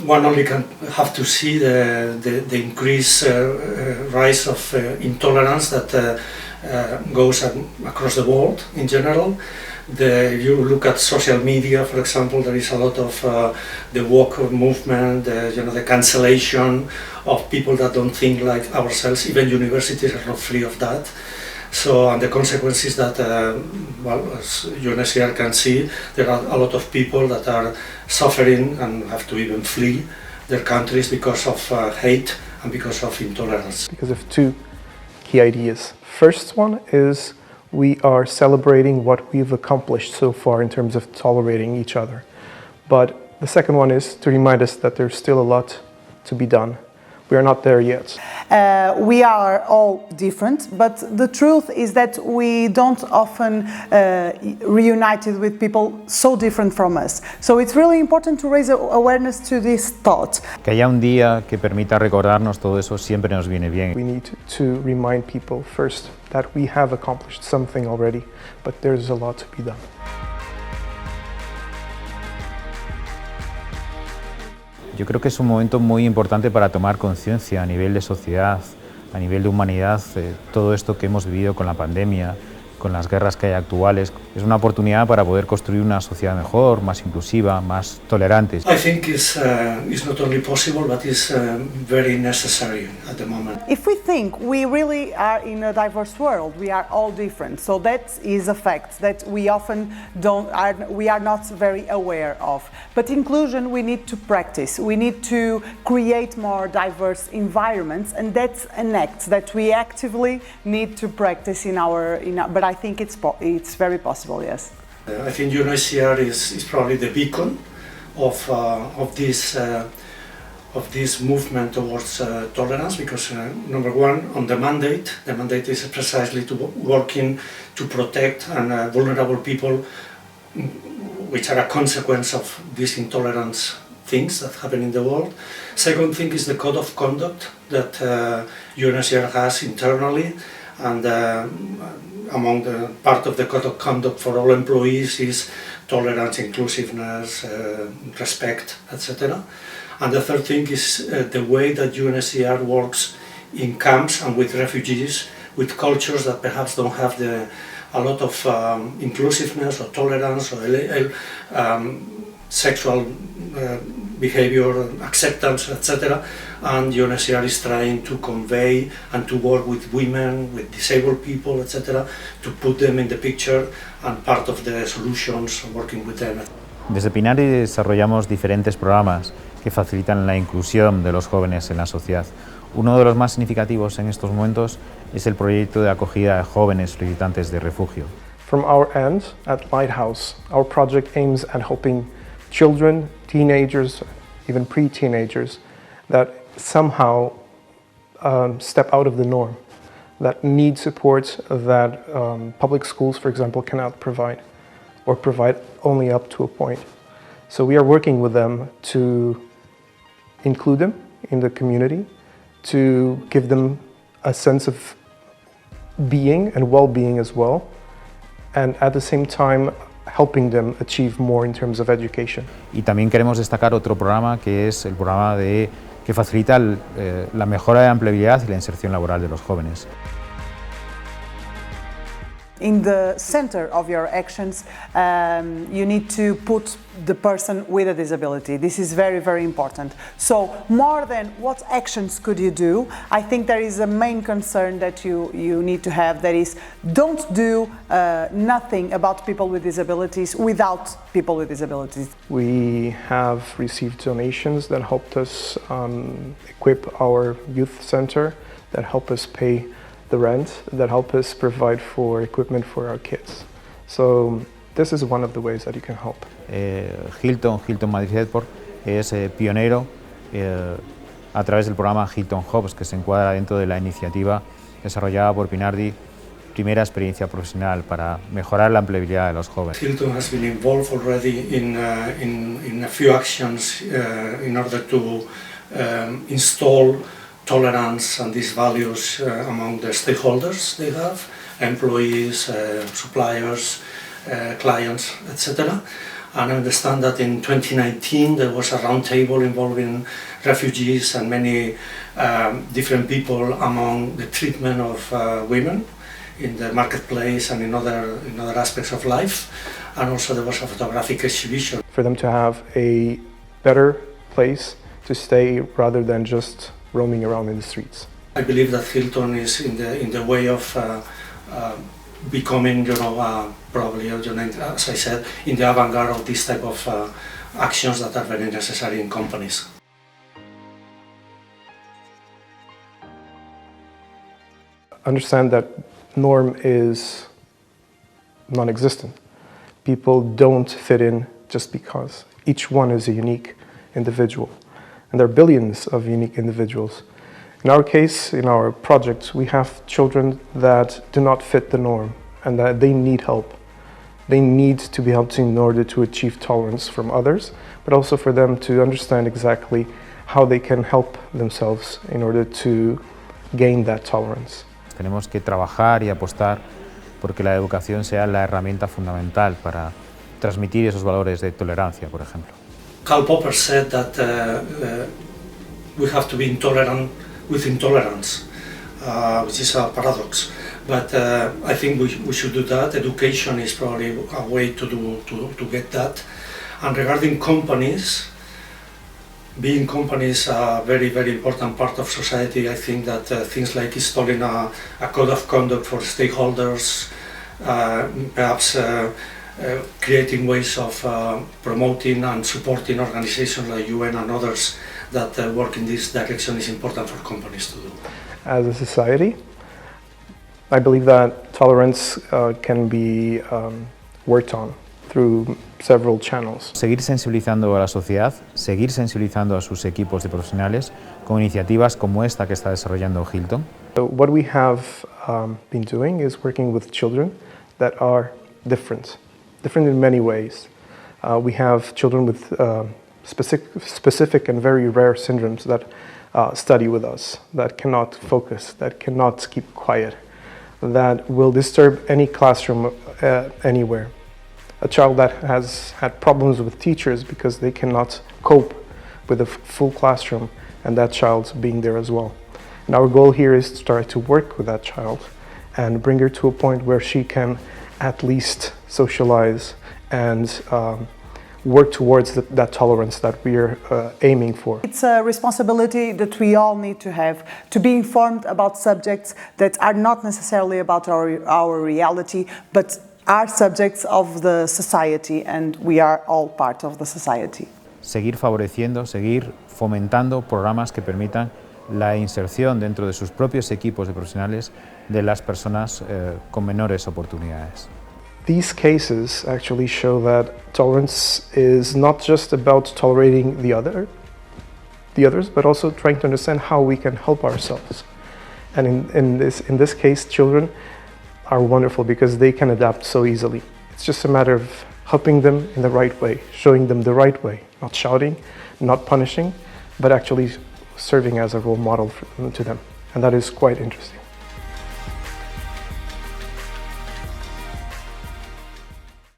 one only can have to see the increased rise of intolerance that goes across the world in general. You look at social media, for example, there is a lot of the woke movement, the cancellation of people that don't think like ourselves. Even universities are not free of that. So, and the consequence is that, as UNHCR can see, there are a lot of people that are suffering and have to even flee their countries because of hate and because of intolerance. Because of two key ideas. First one is we are celebrating what we've accomplished so far in terms of tolerating each other. But the second one is to remind us that there's still a lot to be done. We are not there yet. We are all different, but the truth is that we don't often reunited with people so different from us. So it's really important to raise awareness to this thought. Que haya un día que permita recordarnos todo eso siempre nos viene bien. We need to remind people first that we have accomplished something already, but there's a lot to be done. Yo creo que es un momento muy importante para tomar conciencia a nivel de sociedad, a nivel de humanidad, todo esto que hemos vivido con la pandemia, con las guerras que hay actuales. Es una oportunidad para poder construir una sociedad mejor, más inclusiva, más tolerante. I think it's not only possible, but it's very necessary at the moment. If we think we really are in a diverse world, we are all different. So that is a fact that we often we are not very aware of. But inclusion we need to practice. We need to create more diverse environments, and that's an act that we actively need to practice but I think it's very possible, yes. I think UNHCR is probably the beacon of this movement towards tolerance, because number one, on the mandate is precisely to working to protect vulnerable people, which are a consequence of these intolerance things that happen in the world. Second thing is the code of conduct that UNHCR has internally, and among the part of the code of conduct for all employees is tolerance, inclusiveness, respect, etc. And the third thing is the way that UNHCR works in camps and with refugees, with cultures that perhaps don't have a lot of inclusiveness or tolerance or sexual behavior, acceptance, etc. And UNHCR is trying to convey and to work with women, with disabled people, etc., to put them in the picture and part of the solutions, working with them. Desde Pinari desarrollamos diferentes programas que facilitan la inclusión de los jóvenes en la sociedad. Uno de los más significativos en estos momentos es el proyecto de acogida de jóvenes solicitantes de refugio. From our end, at Lighthouse, our project aims at helping children, teenagers, even pre-teenagers that somehow step out of the norm, that need support that public schools, for example, cannot provide, or provide only up to a point. So we are working with them to include them in the community, to give them a sense of being and well-being as well, and at the same time helping them achieve more in terms of education. Y también queremos destacar otro programa que es el programa que facilita la mejora de la empleabilidad y la inserción laboral de los jóvenes. In the center of your actions, you need to put the person with a disability. This is very, very important. So more than what actions could you do, I think there is a main concern that you need to have, that is, don't do nothing about people with disabilities without people with disabilities. We have received donations that helped us equip our youth center, that help us pay the rent, that help us provide for equipment for our kids. So this is one of the ways that you can help. Hilton Madrid Airport es pionero a través del programa Hilton Hubs, que se encuadra dentro de la iniciativa desarrollada por Pinardi, primera experiencia profesional para mejorar la empleabilidad de los jóvenes. Hilton has been involved already in a few actions in order to install tolerance and these values among the stakeholders they have, employees, suppliers, clients, etc. And I understand that in 2019 there was a roundtable involving refugees and many different people among the treatment of women in the marketplace and in other aspects of life. And also there was a photographic exhibition. For them to have a better place to stay rather than just roaming around in the streets. I believe that Hilton is in the way of becoming, probably, as I said, in the avant-garde of this type of actions that are very necessary in companies. Understand that norm is non-existent. People don't fit in just because. Each one is a unique individual, and there are billions of unique individuals. In our case, in our project, we have children that do not fit the norm and that they need help. They need to be helped in order to achieve tolerance from others, but also for them to understand exactly how they can help themselves in order to gain that tolerance. Tenemos que trabajar y apostar porque la educación sea la herramienta fundamental para transmitir esos valores de tolerancia, por ejemplo. Karl Popper said that we have to be intolerant with intolerance, which is a paradox. But I think we should do that. Education is probably a way to get that. And regarding companies, being companies a very, very important part of society, I think that things like installing a code of conduct for stakeholders, perhaps creating ways of promoting and supporting organizations like UN and others that work in this direction is important for companies to do. As a society, I believe that tolerance can be worked on through several channels. Seguir sensibilizando a la sociedad, seguir sensibilizando a sus equipos de profesionales con iniciativas como esta que está desarrollando Hilton. So what we have been doing is working with children that are different in many ways. We have children with specific and very rare syndromes that study with us, that cannot focus, that cannot keep quiet, that will disturb any classroom anywhere. A child that has had problems with teachers because they cannot cope with a full classroom, and that child being there as well. And our goal here is to try to work with that child and bring her to a point where she can at least socialize and work towards that tolerance that we are aiming for. It's a responsibility that we all need to have, to be informed about subjects that are not necessarily about our reality, but are subjects of the society, and we are all part of the society. Seguir favoreciendo, seguir fomentando programas que permitan la inserción dentro de sus propios equipos de profesionales de las personas con menores oportunidades. These cases actually show that tolerance is not just about tolerating the others, but also trying to understand how we can help ourselves. And in this case, children are wonderful because they can adapt so easily. It's just a matter of helping them in the right way, showing them the right way, not shouting, not punishing, but actually serving as a role model to them. And that is quite interesting.